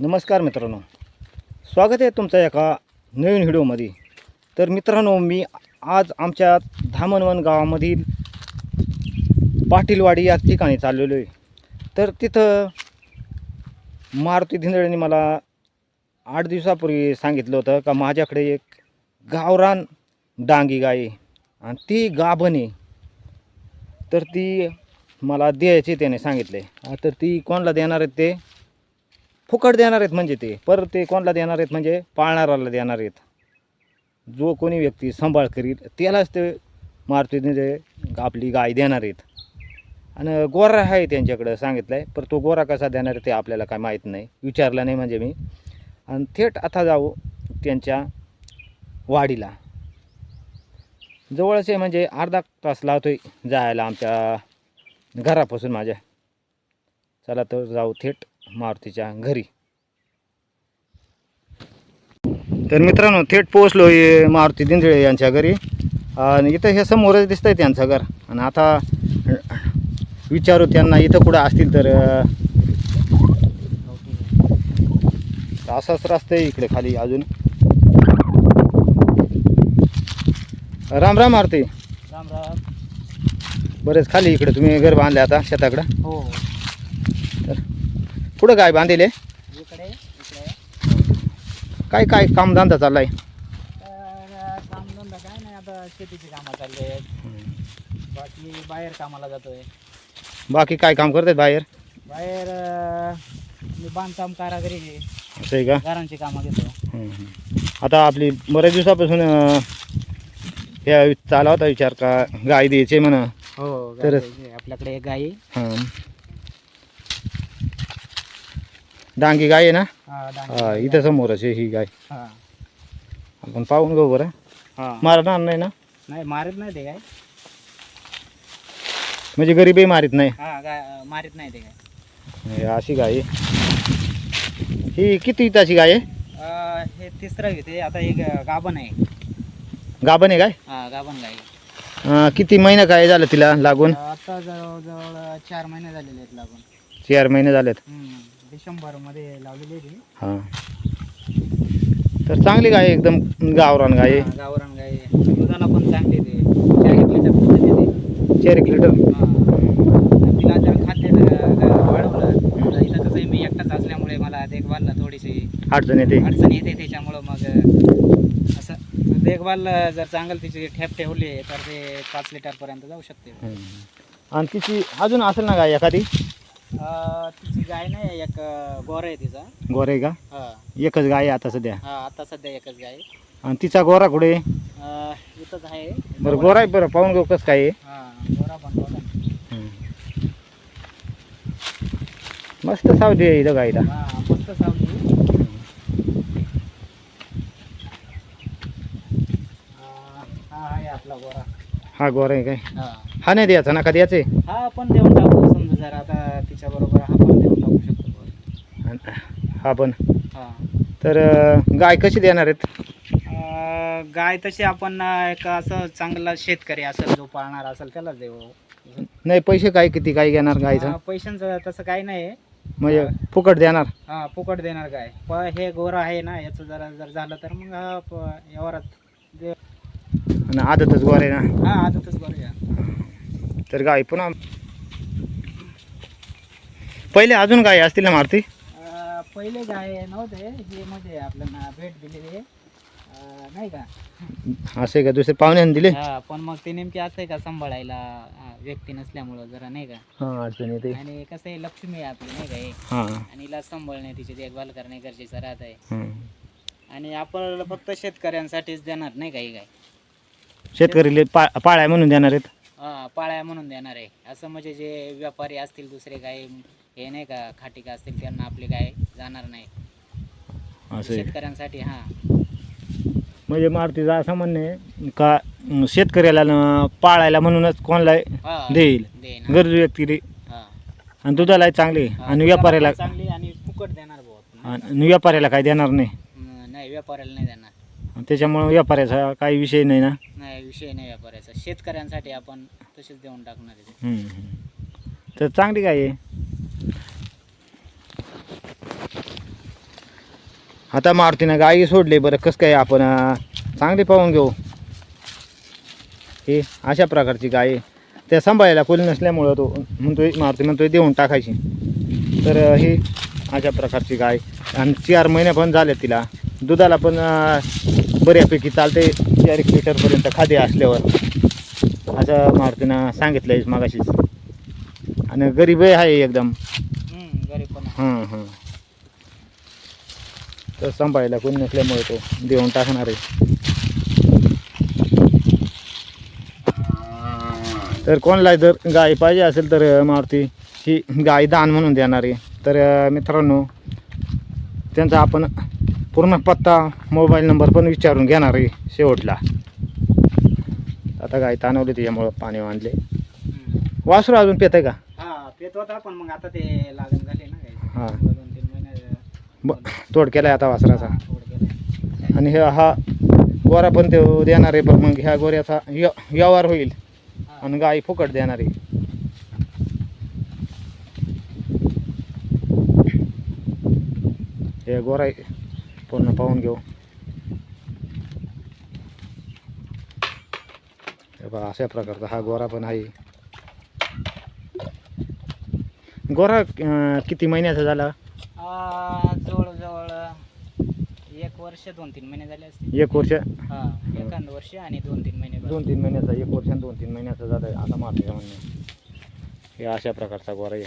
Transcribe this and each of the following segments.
नमस्कार मित्रांनो, स्वागत आहे तुमचं एका नवीन व्हिडिओमध्ये. तर मित्रांनो, मी आज आमच्या धामणवन गावामधील पाटीलवाडी या ठिकाणी चाललेलो आहे. तर तिथं मारुती धिंदळेंनी मला 8 दिवसापूर्वी सांगितलं होतं का माझ्याकडे एक गावरान डांगी गाय आहे आणि ती गाभण आहे. तर ती मला द्यायची त्याने सांगितले. तर ती कोणाला देणार आहेत? ते फुकट देणार आहेत. म्हणजे ते परत ते कोणाला देणार आहेत? म्हणजे पाळणाराला देणार आहेत. जो कोणी व्यक्ती सांभाळ करील त्यालाच ते मारुतीने आपली गाय देणार आहेत. आणि गोरा आहे त्यांच्याकडं सांगितलं आहे, पण तो गोरा कसा देणार आहे ते आपल्याला काय माहीत नाही, विचारलं नाही म्हणजे मी. आणि थेट आता जाऊ त्यांच्या वाडीला. जवळच आहे, म्हणजे अर्धा तास लावतोय जायला आमच्या घरापासून माझ्या. चला तर जाऊ थेट मारुतीच्या घरी. तर मित्रांनो, थेट पोहोचलो आहे मारुती धिंदळे यांच्या घरी. आणि इथं हे समोरच दिसतंय त्यांचं घर. आणि आता विचारू त्यांना इथं कुठं असतील तर. असाच रस्ता आहे इकडे खाली अजून. राम राम मारुती. राम राम. बरेच खाली इकडे तुम्ही घर बांधले आता शेताकडं. हो, तर कुठं काय बांधले? इकडे काय काय कामधंदा चाललाय? कामधंदा काय नाही, आता शेतीची कामं चालले आहेत. बाकी बाहेर कामाला जातोय. बाकी काय काम करतात बाहेर? बाहेर मी बांधकाम कारागिरी आहे. असं आहे का? घरांची कामं घेतो. आता आपली बऱ्याच दिवसापासून ह्या चाला होता विचार का गाय द्यायची म्हणा. हो, तर आपल्याकडे एक गाय आहे. हां, डांगी गाय आहे ना? डांगी हा, इथं समोरच आहे ही गाय. हा. आपण पाहून घेऊ बरं. हा. मारणार नाही ना? नाही, मारत नाही ते काय. म्हणजे गरीबही मारित नाही. हा, मारत नाही ते काय. हे अशी गाय आहे. ही किती ताची गाय आहे? हे तिसरं घेते आता. एक गाभण आहे. गाभण आहे गाय? हा, गाभण गाय. किती महिना काय झालं तिला लागून? आता जवळजवळ 4 महिने झालेले आहेत लागून. 4 महिने झालेत. डिसेंबरमध्ये लावलेली आहे ती. हां, तर चांगली गाय आहे, एकदम गावरान गाय आहे. गावरान गाय आहे. दुधाला पण चांगली ते 4 लिटर दूध देते. 4 लिटर. तिला जर खाद्य जर वाढवलं तर इथं कसं आहे, मी एकटाच असल्यामुळे मला देखभालला थोडीशी अडचण येते. येते. त्याच्यामुळं मग असं देखभाल जर चांगलं तिची ठेप ठेवली तर ते 5 लिटरपर्यंत जाऊ शकते. आणि तिची अजून असेल ना गाय एखादी? तिची गाय नाही, एक गोरा आहे तिचा. गोरे का? हा, एकच गाय आहे आता सध्या. आता सध्या एकच गाय आहे. आणि तिचा गोरा कुठे? इथंच आहे. बरं, गोरा आहे. बरं, पाहून घेऊ कसं काय आहे. गोरा बनतो. मस्त सावली आहे इथं गाईला. मस्त सावली. हा आहे आपला गोरा. हा गोरा आहे काय? हा नाही द्यायचा ना? का द्यायचे? हा आपण देऊन टाकू. समजा जर आता तिच्या बरोबर हा पण देऊन टाकू शकतो. हा पण. हा, तर गाय कशी देणार आहेत? गाय तशी आपण एक असं चांगला शेतकरी असेल जो पाळणार असेल त्याला देऊ. नाही, पैसे काय किती काय घेणार गायचं? पैशांचं तसं काही नाही. म्हणजे फुकट देणार? हा, फुकट देणार गाय. हे गोरा आहे ना, याचं जर झालं तर मग व्यवहारात आणि आदतच गोरा आहे ना? हा, आजच गोरा आहे. तर गाय पुन्हा पहिले अजून गाय असतील ना मारुती? पहिले गाय नव्हते. हे म्हणजे आपल्याला भेट दिलेली आहे, नाही का? असं आहे का? दुसरे पाहुण्याने दिले? हा, पण मग ते नेमके असं आहे का, सांभाळायला व्यक्ती नसल्यामुळं जरा, नाही का? हां, अडचण येते. आणि कसं आहे, लक्ष्मी आहे आपली, नाही का हे. हां. आणि हिला सांभाळणे, तिची देखभाल करणे गरजेचं राहत आहे. हं. आणि आपण फक्त शेतकऱ्यांसाठीच देणार, नाही का ही गाय. शेतकरी पाळ्या म्हणून देणार आहेत? हा, पाळ्या म्हणून देणार आहे. असं म्हणजे जे व्यापारी असतील दुसरे गाय हे, नाही का, खाटिका असतील, त्यांना आपली गाय जाणार नाही. असं आहे. शेतकऱ्यांसाठी. हा, म्हणजे मारुतीचं असं म्हणणं आहे का शेतकऱ्याला पाळायला म्हणूनच कोणाला देईल, गरजू व्यक्ती. हा, आणि दुधाला चांगली. आणि व्यापाऱ्याला चांगली आणि फुकट देणार बहुत. आणि व्यापाऱ्याला काय देणार नाही? नाही, व्यापाऱ्याला नाही देणार. त्याच्यामुळे व्यापाऱ्याचा काही विषय नाही ना? नाही, विषय नाही व्यापाऱ्याचा. शेतकऱ्यांसाठी आपण तसेच देऊन टाकणार आहे. तर चांगली काय आहे. आता मारुतीनं गाई सोडले बरं कसं काय आपण चांगली पाहून घेऊ. ही अशा प्रकारची गाय त्या सांभाळायला कोणी नसल्यामुळं तो म्हणतोय मारुती म्हणतोय देऊन टाकायची. तर ही अशा प्रकारची गाय आणि 4 महिने पण झाले तिला. दुधाला पण बऱ्यापैकी चालते 4 लिटरपर्यंत खादी असल्यावर असं मारुतीनं सांगितलं आहे मागाशीच. आणि गरीब आहे एकदम. गरीब पण आहे. हां. तर सांभाळायला कोणी नसल्यामुळे तो देऊन टाकणार आहे. तर कोणाला जर गाय पाहिजे असेल तर मारुती ही गाय दान म्हणून देणार आहे. तर मित्रांनो त्यांचा आपण पूर्ण पत्ता मोबाईल नंबर पण विचारून घेणार आहे शेवटला. आता गाय ताणवली त्याच्यामुळं पाणी आणले. वासरू अजून पेत आहे का? हा पेत होता पण मग आता ते लागण झाले ना गाईचे. हां 2-3 महिने तोड केला आहे आता वासराचा. थोडं गेले. आणि हा गोरा पण ते देणार आहे. पण मग ह्या गोऱ्याचा व्यवहार होईल आणि गाय फुकट देणार आहे. हे गोरा आहे पूर्ण पाहून घेऊ. हे बघा अशा प्रकारचा हा गोरा पण आहे. गोरा किती महिन्याचा झाला? जवळजवळ 1 वर्ष 2-3 महिने झाले असतील. 1 वर्ष हा 1 वर्ष आणि 2-3 महिने 2-3 महिन्याचा. 1 वर्ष आणि 2-3 महिन्याचा झाला आहे आता मारुतीच्या म्हणणे. हे अशा प्रकारचा गोरा आहे.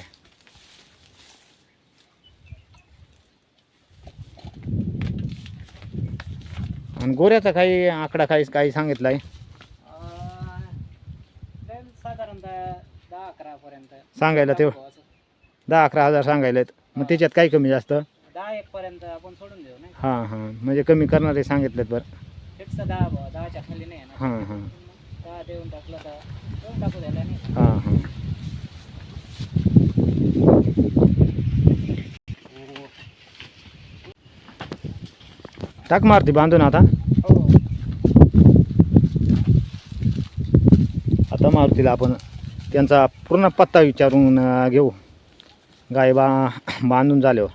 आणि गोऱ्याचा काही आकडा काही सांगितला आहे? साधारणतः 10-11 पर्यंत सांगायला ते 10-11 हजार सांगायला आहेत. मग त्याच्यात काही कमी जास्त? 10-1 पर्यंत आपण सोडून देऊ नाही. हां म्हणजे कमी करणारे सांगितलेत बरं. फिक्स 10च्या खाली नाही ना. हां 10 देऊन टाकलं तर देऊन टाकू द्यायला नाही. हां टाक मारुती बांधून आता. हो आता मारुतीला आपण त्यांचा पूर्ण पत्ता विचारून घेऊ गाय बांधून झाल्यावर.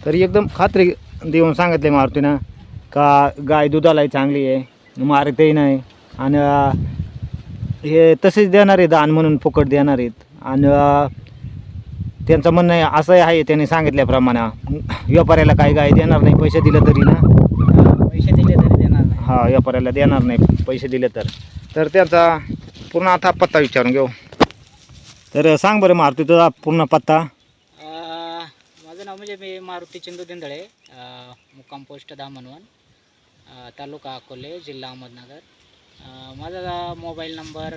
तर एकदम खात्री देऊन सांगितले मारुतीनं का गाय दुधालाही चांगली आहे, मारतही नाही आणि हे तसेच देणार आहे दान म्हणून फुकट देणार आहेत. आणि त्यांचं म्हणणं आहे असं आहे त्यांनी सांगितल्याप्रमाणे व्यापाऱ्याला काही गाय देणार नाही पैसे दिले तरी ना. पैसे दिले तरी देणार नाही. हा व्यापाऱ्याला देणार नाही पैसे दिले तर त्यांचा पूर्ण आता पत्ता विचारून घेऊ. तर सांग बरं मारुती तुझा पूर्ण पत्ता. माझं नाव म्हणजे मी मारुती चिंदू दिंदळे, मुक्काम पोस्ट धामणवन, तालुका अकोले, जिल्हा अहमदनगर. माझा मोबाईल नंबर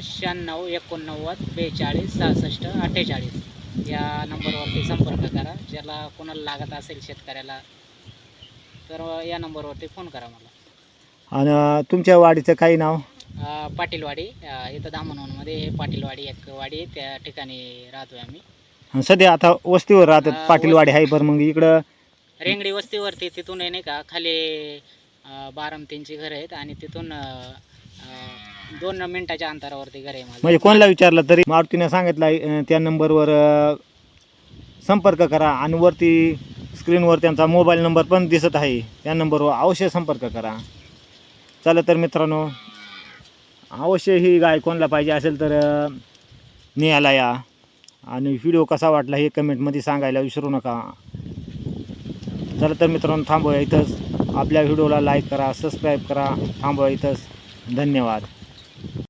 96 89 42 66 48 या नंबरवरती संपर्क करा. ज्याला कोणाला लागत असेल शेतकऱ्याला तर या नंबरवरती फोन करा मला. आणि तुमच्या वाडीचं काही नाव? पाटीलवाडी. इथं धामणवनमध्ये पाटीलवाडी एक वाडी आहे, त्या ठिकाणी राहतोय आम्ही. सध्या आता वस्तीवर राहतात पाटीलवाडी आहे. पण मग इकडं रेंगडी वस्तीवरती तिथून आहे नाही का खाली बारामतींची घरं आहेत आणि तिथून 2 मिनिटाच्या अंतरावरती घर आहे माझं. म्हणजे कोणाला विचारलं तरी मारुतीने सांगितलं त्या नंबरवर संपर्क करा. आणि वरती स्क्रीनवर त्यांचा मोबाईल नंबर पण दिसत आहे, त्या नंबरवर अवश्य संपर्क करा. चला तर मित्रांनो अवश्य ही गाय कोणाला पाहिजे असेल तर न्यायला या. आणि व्हिडिओ कसा वाटला हे कमेंटमध्ये सांगायला विसरू नका. चला तर मित्रांनो थांबूया इथंच. आपल्या व्हिडिओला लाईक करा, सबस्क्राईब करा. थांबूया इथंच. धन्यवाद.